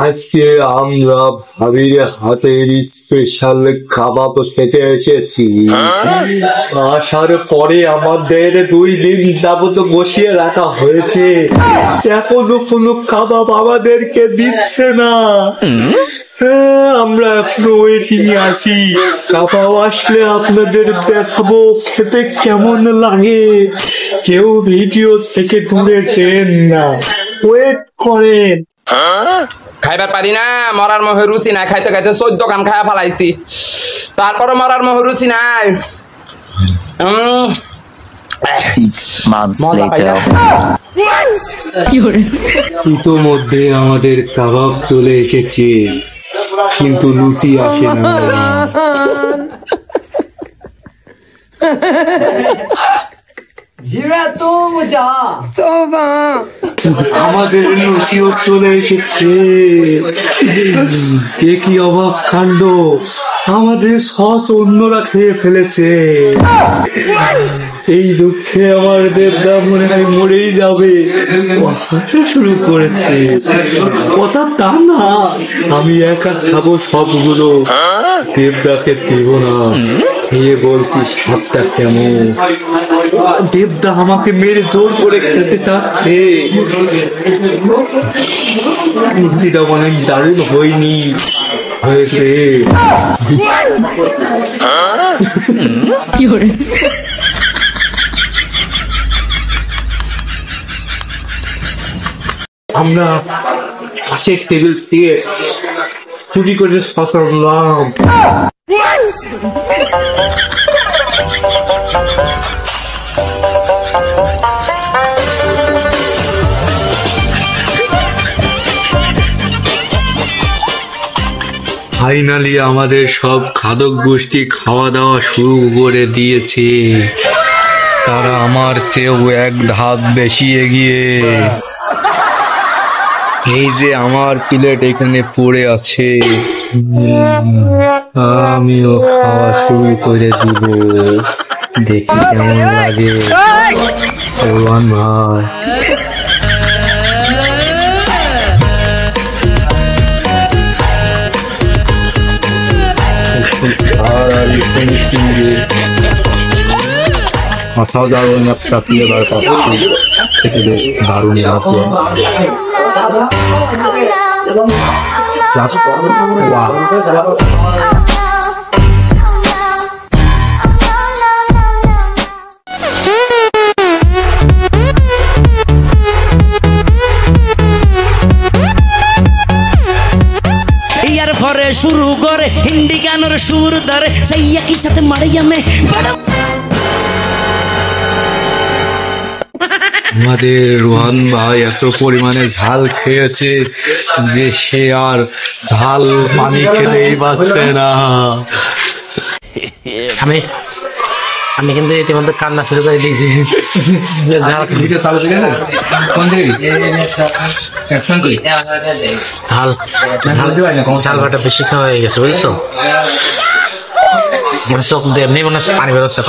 আজকে আমরা ভাবির হাতের স্পেশাল কাবাব খেতে এসেছি। আসার পরে আমাদের 2 দিন যাবত বসিয়ে রাখা হয়েছে, এখনো কোনো কাবাব আমাদেরকে দিচ্ছে না। আমরা এখনো ওয়েটিং আছি, কাবাব আসলে আপনাদের দেখাবো খেতে কেমন লাগে। কেউ ভিডিও থেকে দূরে যেন না, ওয়েট করেন। খাইবার পারি না, মরার মোহে রুচি নাই। খাইতে খাইতে 14 খান খায়া ফেলাইছি, তারপরে মরার মোহে রুচি নাই। ইতোমধ্যে আমাদের কাবাব চলে এসেছে, কিন্তু লুচি আসে না। আমাদের লুচিও চলে এসেছে। এ কি অবাক কাণ্ড, আমাদের সস অন্যরা খেয়ে ফেলেছে। এই দুঃখে আমার দেবদা মনে হয় মরেই যাবে। শুরু করেছে কথা তা না, আমি একা খাবো সবগুলো, দেবদাকে দেব না। খেয়ে বলছি স্বাদটা কেমন। দেবদা আমাকে মেরে জোর করে খেতে চাচ্ছে। লুচিটা অনেক দারুণ হয়নি, হয়েছে। আমরা পাশের টেবিল থেকে চুরি করে শশা আনলাম। ফাইনালি আমাদের সব খাদক গোষ্ঠী খাওয়া দাওয়া শুরু করে দিয়েছে। তারা আমার চেয়েও 1 ধাপ বেশি এগিয়ে। এই যে আমার প্লেট এখানে পড়ে আছে, আমিও খাওয়া শুরু করে দিব, দেখি কেমন লাগে। রোহান ভাই, অসাধারণ একটা ফ্লেভার পাচ্ছি, খেতে বেশ দারুণ আছে। পরে শুরু করে হিন্দি গানের সুর ধরে সেই একই সাথে মারিয়া মে আমাদের রোহান ভাই এত পরিমাণে ঝাল খেয়েছে যে সে আর ঝাল পানি খেতেই পারছে না। আমি কিন্তু ইতিমধ্যে কান্না শুরু করে দিয়েছি। ঝাল ভাটা বেশি খাওয়া হয়ে গেছে, বুঝছো? চোখ দিয়ে এমনি মনে হচ্ছে পানি বেরোচ্ছে।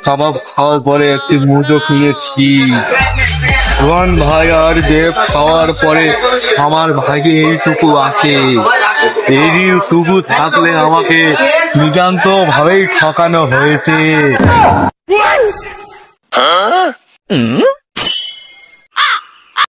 কাবাব খাওয়ার পরে একটি মুজো খুলেছি। রোহান ভাই আর দেব খাওয়ার পরে আমার ভাগে এইটুকু আছে। এইটুকু থাকলে আমাকে নিতান্ত ভাবেই ঠকানো হয়েছে।